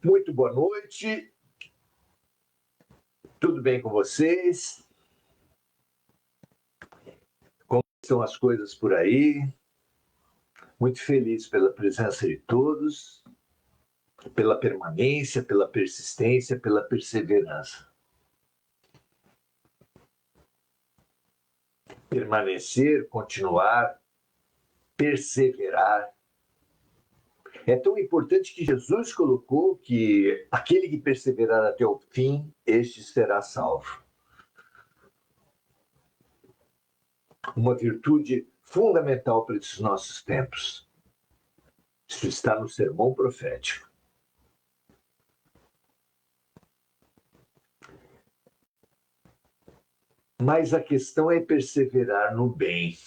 Muito boa noite. Tudo bem com vocês? Como estão as coisas por aí? Muito feliz pela presença de todos, pela permanência, pela persistência, pela perseverança. Permanecer, continuar, perseverar. É tão importante que Jesus colocou que aquele que perseverar até o fim, este será salvo. Uma virtude fundamental para esses nossos tempos. Isso está no sermão profético. Mas a questão é perseverar no bem.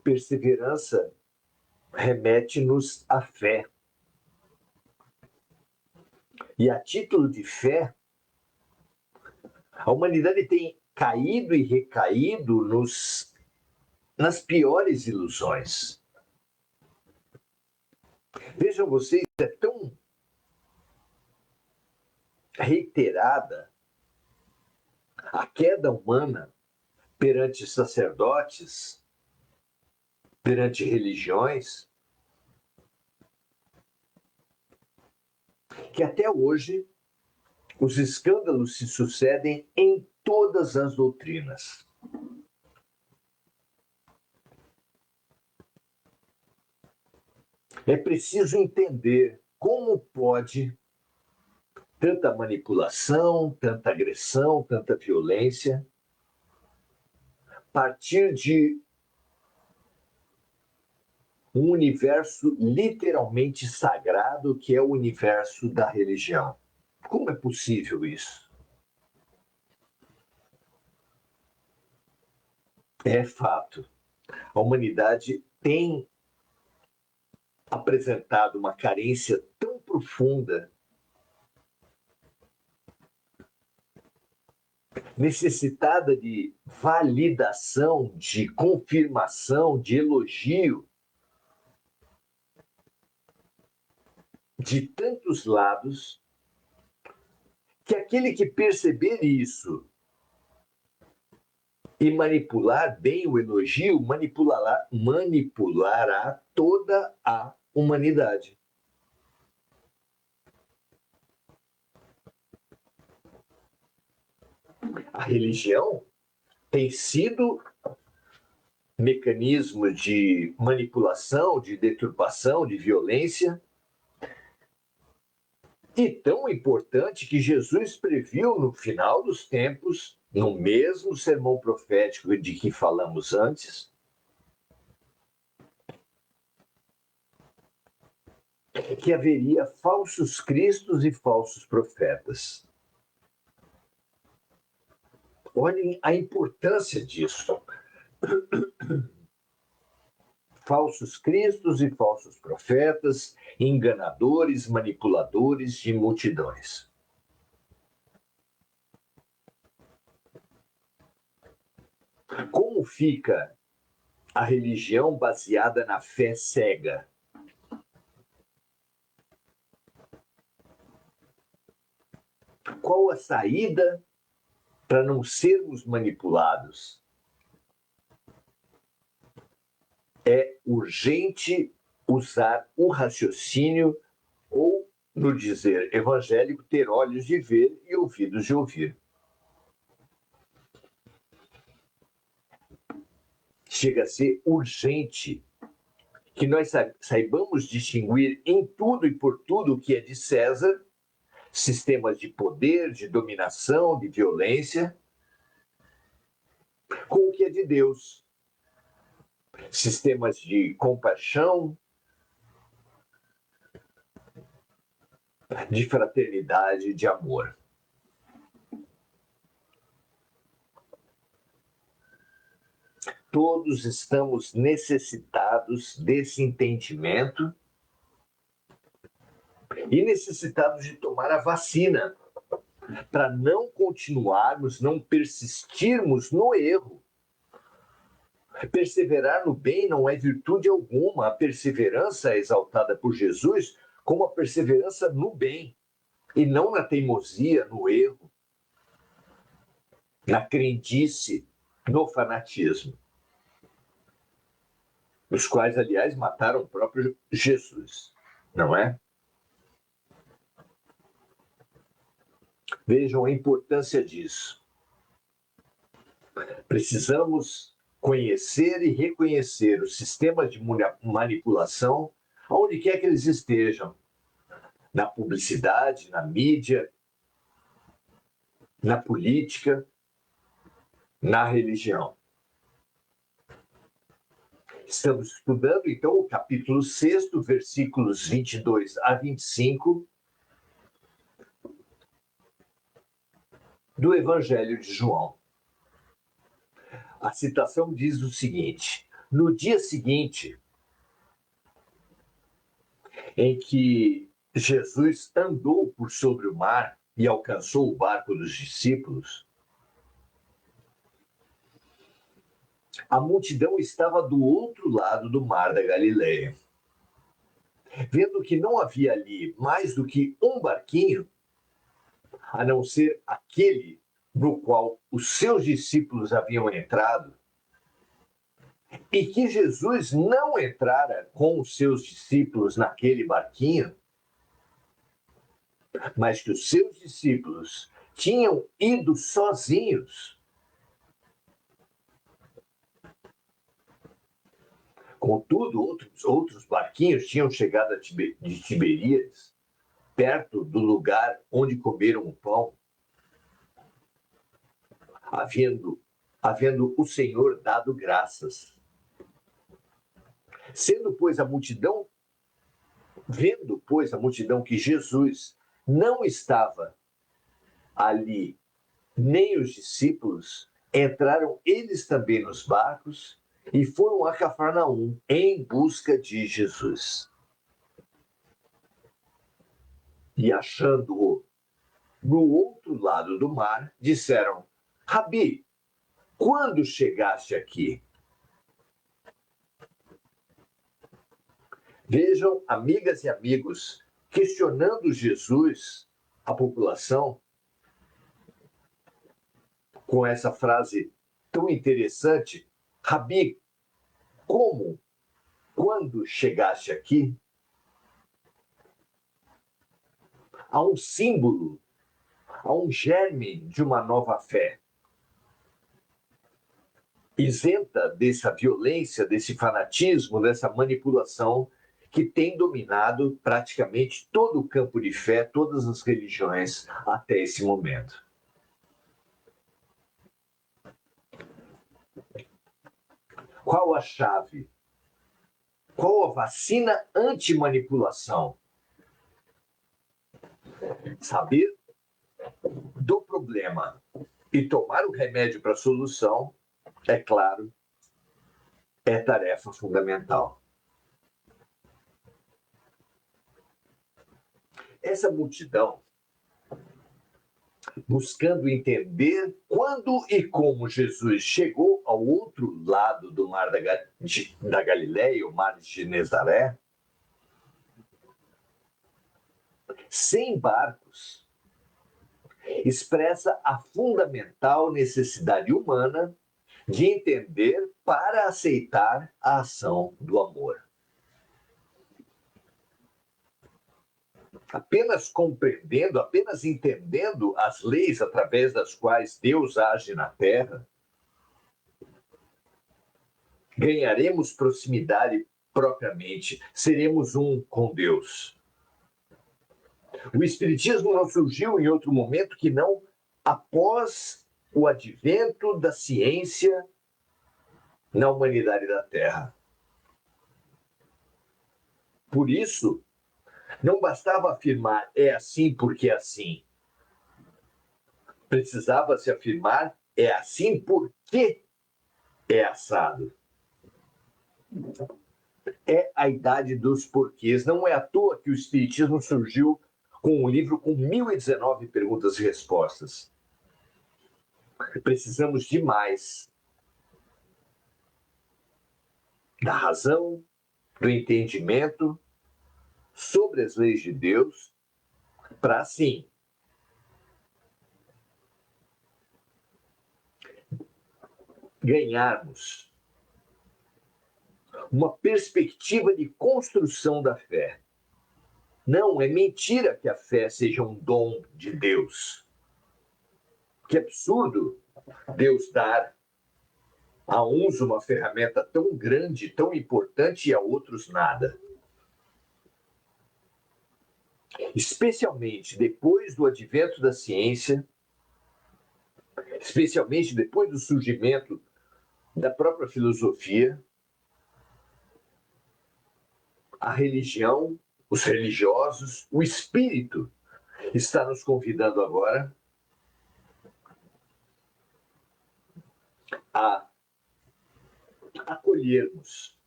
Perseverança remete-nos à fé. E a título de fé, a humanidade tem caído e recaído nas piores ilusões. Vejam vocês, é tão reiterada a queda humana perante sacerdotes, perante religiões, que até hoje os escândalos se sucedem em todas as doutrinas. É preciso entender como pode tanta manipulação, tanta agressão, tanta violência partir de um universo literalmente sagrado que é o universo da religião. Como é possível isso? É fato. A humanidade tem apresentado uma carência tão profunda, necessitada de validação, de confirmação, de elogio, de tantos lados, que aquele que perceber isso e manipular bem o elogio, manipulará toda a humanidade. A religião tem sido mecanismo de manipulação, de deturpação, de violência, e tão importante que Jesus previu no final dos tempos, no mesmo sermão profético de que falamos antes, que haveria falsos cristos e falsos profetas. Olhem a importância disso. Falsos cristos e falsos profetas, enganadores, manipuladores de multidões. Como fica a religião baseada na fé cega? Qual a saída para não sermos manipulados? É urgente usar o raciocínio ou, no dizer evangélico, ter olhos de ver e ouvidos de ouvir. Chega a ser urgente que nós saibamos distinguir em tudo e por tudo o que é de César, sistemas de poder, de dominação, de violência, com o que é de Deus, sistemas de compaixão, de fraternidade, de amor. Todos estamos necessitados desse entendimento e necessitados de tomar a vacina para não continuarmos, não persistirmos no erro. Perseverar no bem não é virtude alguma. A perseverança é exaltada por Jesus como a perseverança no bem, e não na teimosia, no erro, na crendice, no fanatismo, os quais, aliás, mataram o próprio Jesus, não é? Vejam a importância disso. Precisamos conhecer e reconhecer os sistemas de manipulação, onde quer que eles estejam, na publicidade, na mídia, na política, na religião. Estamos estudando, então, o capítulo 6, versículos 22 a 25 do Evangelho de João. A citação diz o seguinte: no dia seguinte, em que Jesus andou por sobre o mar e alcançou o barco dos discípulos, a multidão estava do outro lado do mar da Galileia. Vendo que não havia ali mais do que um barquinho, a não ser aquele no qual os seus discípulos haviam entrado, e que Jesus não entrara com os seus discípulos naquele barquinho, mas que os seus discípulos tinham ido sozinhos. Contudo, outros barquinhos tinham chegado de Tiberíades, perto do lugar onde comeram o pão, havendo o Senhor dado graças. Vendo, pois, a multidão que Jesus não estava ali, nem os discípulos, entraram eles também nos barcos e foram a Cafarnaum em busca de Jesus. E achando-o no outro lado do mar, disseram: Rabi, quando chegaste aqui? Vejam, amigas e amigos, questionando Jesus, a população, com essa frase tão interessante: Rabi, como? Quando chegaste aqui? Há um símbolo, há um germe de uma nova fé. Isenta dessa violência, desse fanatismo, dessa manipulação que tem dominado praticamente todo o campo de fé, todas as religiões até esse momento. Qual a chave? Qual a vacina anti-manipulação? Saber do problema e tomar o remédio para a solução, é claro, é tarefa fundamental. Essa multidão, buscando entender quando e como Jesus chegou ao outro lado do mar da Galileia, o mar de Genezaré, sem barcos, expressa a fundamental necessidade humana de entender para aceitar a ação do amor. Apenas compreendendo, apenas entendendo as leis através das quais Deus age na Terra, ganharemos proximidade propriamente, seremos um com Deus. O Espiritismo não surgiu em outro momento que não após o advento da ciência na humanidade da Terra. Por isso, não bastava afirmar é assim porque é assim. Precisava se afirmar é assim porque é assado. É a idade dos porquês. Não é à toa que o Espiritismo surgiu com um livro com 1019 perguntas e respostas. Precisamos de mais da razão, do entendimento sobre as leis de Deus, para assim ganharmos uma perspectiva de construção da fé. Não, é mentira que a fé seja um dom de Deus. Que absurdo Deus dar a uns uma ferramenta tão grande, tão importante e a outros nada. Especialmente depois do advento da ciência, especialmente depois do surgimento da própria filosofia, a religião, os religiosos, o espírito está nos convidando agora a acolhermos,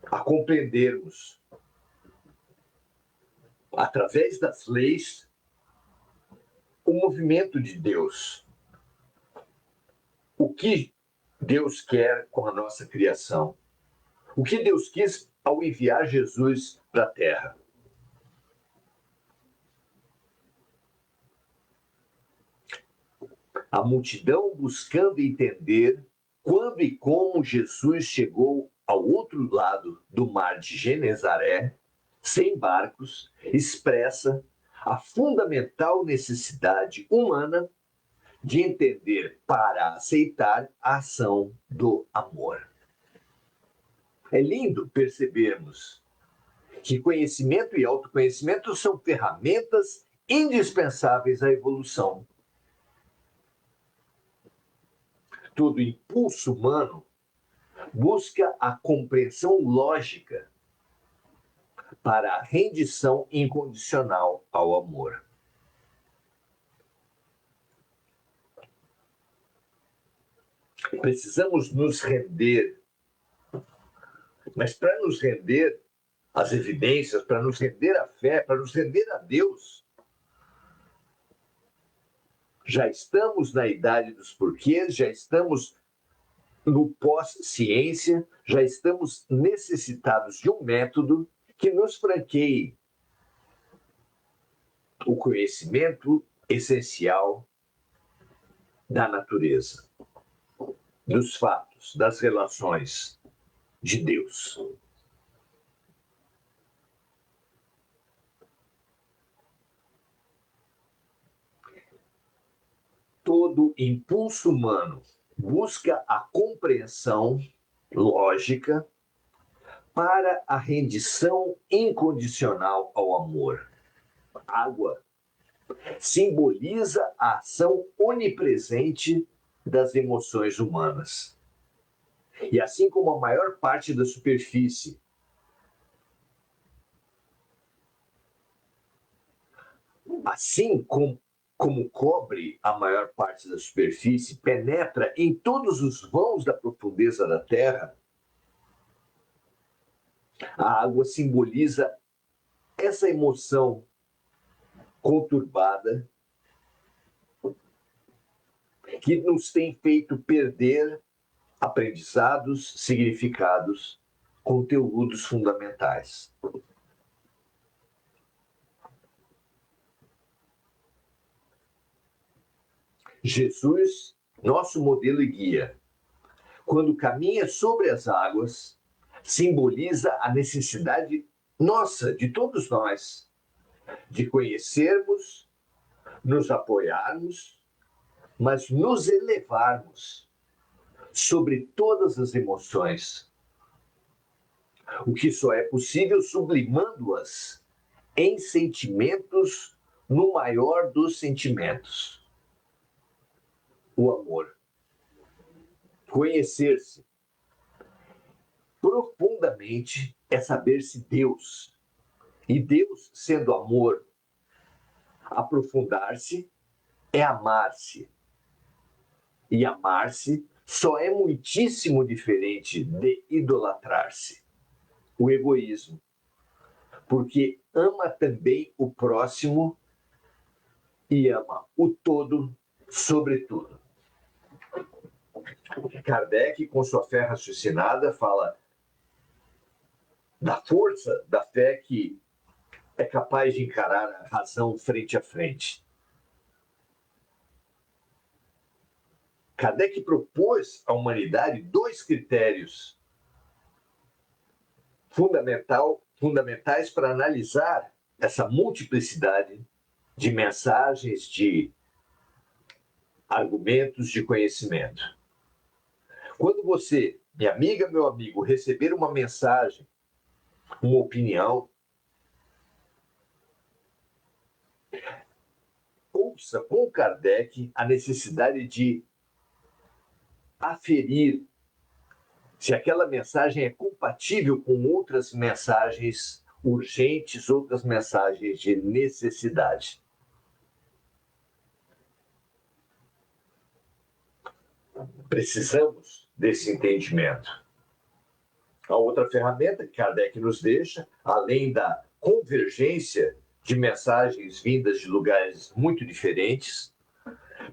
a compreendermos, através das leis, o movimento de Deus. O que Deus quer com a nossa criação? O que Deus quis ao enviar Jesus para a Terra? A multidão buscando entender quando e como Jesus chegou ao outro lado do mar de Genezaré, sem barcos, expressa a fundamental necessidade humana de entender para aceitar a ação do amor. É lindo percebermos que conhecimento e autoconhecimento são ferramentas indispensáveis à evolução. Todo impulso humano busca a compreensão lógica para a rendição incondicional ao amor. Precisamos nos render, mas para nos render às evidências, para nos render à fé, para nos render a Deus, já estamos na idade dos porquês, já estamos no pós-ciência, já estamos necessitados de um método que nos franqueie o conhecimento essencial da natureza, dos fatos, das relações de Deus. Todo impulso humano busca a compreensão lógica para a rendição incondicional ao amor. Água simboliza a ação onipresente das emoções humanas. E assim como a maior parte da superfície como cobre a maior parte da superfície, penetra em todos os vãos da profundeza da terra, a água simboliza essa emoção conturbada que nos tem feito perder aprendizados, significados, conteúdos fundamentais. Jesus, nosso modelo e guia, quando caminha sobre as águas, simboliza a necessidade nossa, de todos nós, de conhecermos, nos apoiarmos, mas nos elevarmos sobre todas as emoções, o que só é possível sublimando-as em sentimentos no maior dos sentimentos, o amor. Conhecer-se profundamente é saber-se Deus. E Deus, sendo amor, aprofundar-se é amar-se. E amar-se só é muitíssimo diferente de idolatrar-se. O egoísmo. Porque ama também o próximo e ama o todo, sobretudo. Kardec, com sua fé raciocinada, fala da força da fé que é capaz de encarar a razão frente a frente. Kardec propôs à humanidade dois critérios fundamentais para analisar essa multiplicidade de mensagens, de argumentos, de conhecimento. Quando você, minha amiga, meu amigo, receber uma mensagem, uma opinião, ouça com Kardec a necessidade de aferir se aquela mensagem é compatível com outras mensagens urgentes, outras mensagens de necessidade. Precisamos desse entendimento. A outra ferramenta que Kardec nos deixa, além da convergência de mensagens vindas de lugares muito diferentes,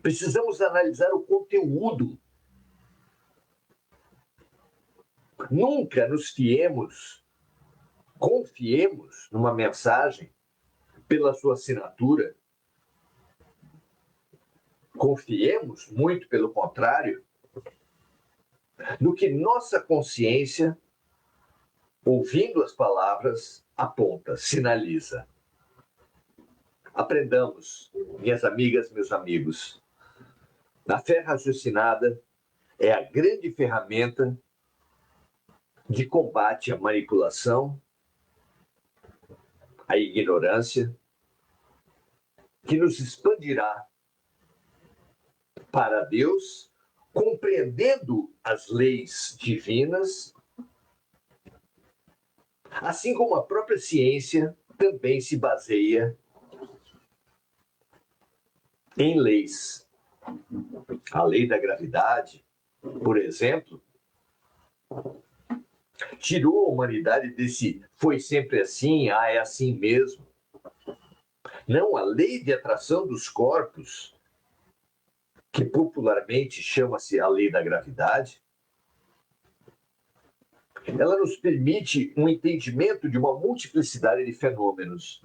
precisamos analisar o conteúdo. Nunca nos confiemos numa mensagem pela sua assinatura. Confiemos, muito pelo contrário, no que nossa consciência, ouvindo as palavras, aponta, sinaliza. Aprendamos, minhas amigas, meus amigos. A fé raciocinada é a grande ferramenta de combate à manipulação, à ignorância, que nos expandirá para Deus, compreendendo as leis divinas, assim como a própria ciência também se baseia em leis. A lei da gravidade, por exemplo, tirou a humanidade desse foi sempre assim, é assim mesmo. Não, a lei de atração dos corpos, que popularmente chama-se a lei da gravidade, ela nos permite um entendimento de uma multiplicidade de fenômenos.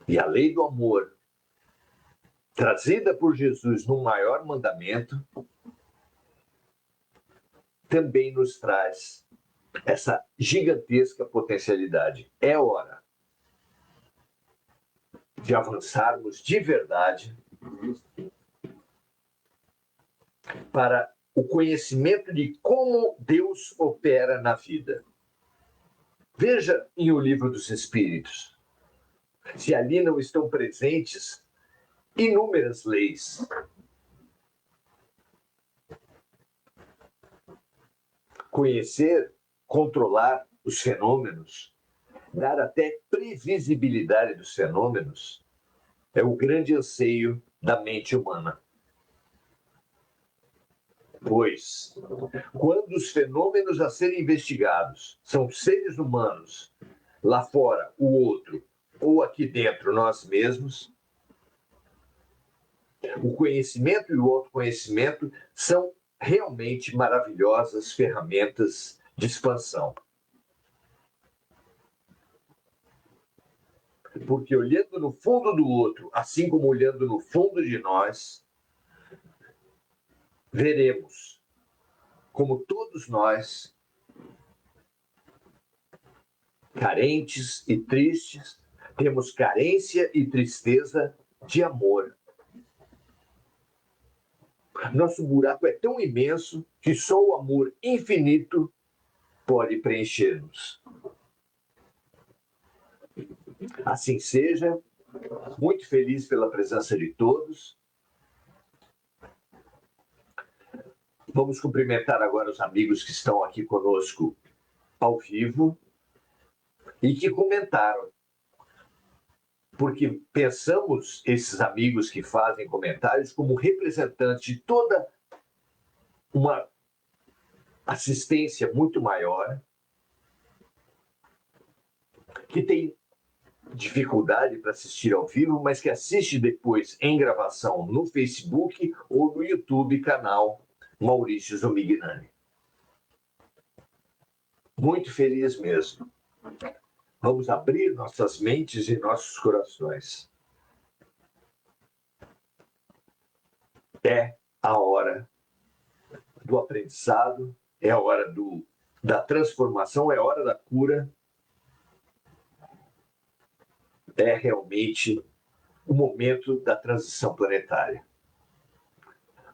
E a lei do amor, trazida por Jesus no maior mandamento, também nos traz essa gigantesca potencialidade. É hora de avançarmos de verdade para o conhecimento de como Deus opera na vida. Veja em O Livro dos Espíritos, se ali não estão presentes inúmeras leis. Conhecer, controlar os fenômenos, dar até previsibilidade dos fenômenos, é o grande anseio da mente humana. Pois, quando os fenômenos a serem investigados são seres humanos, lá fora o outro, ou aqui dentro nós mesmos, o conhecimento e o autoconhecimento são realmente maravilhosas ferramentas de expansão. Porque olhando no fundo do outro, assim como olhando no fundo de nós, veremos como todos nós, carentes e tristes, temos carência e tristeza de amor. Nosso buraco é tão imenso que só o amor infinito pode preencher-nos. Assim seja, muito feliz pela presença de todos. Vamos cumprimentar agora os amigos que estão aqui conosco ao vivo e que comentaram. Porque pensamos esses amigos que fazem comentários como representantes de toda uma assistência muito maior, que tem dificuldade para assistir ao vivo, mas que assiste depois em gravação no Facebook ou no YouTube, canal Maurício Zomignani. Muito feliz mesmo. Vamos abrir nossas mentes e nossos corações. É a hora do aprendizado, é a hora da transformação, é a hora da cura. É realmente o momento da transição planetária.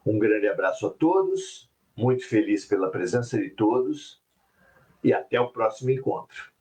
Um grande abraço a todos, muito feliz pela presença de todos e até o próximo encontro.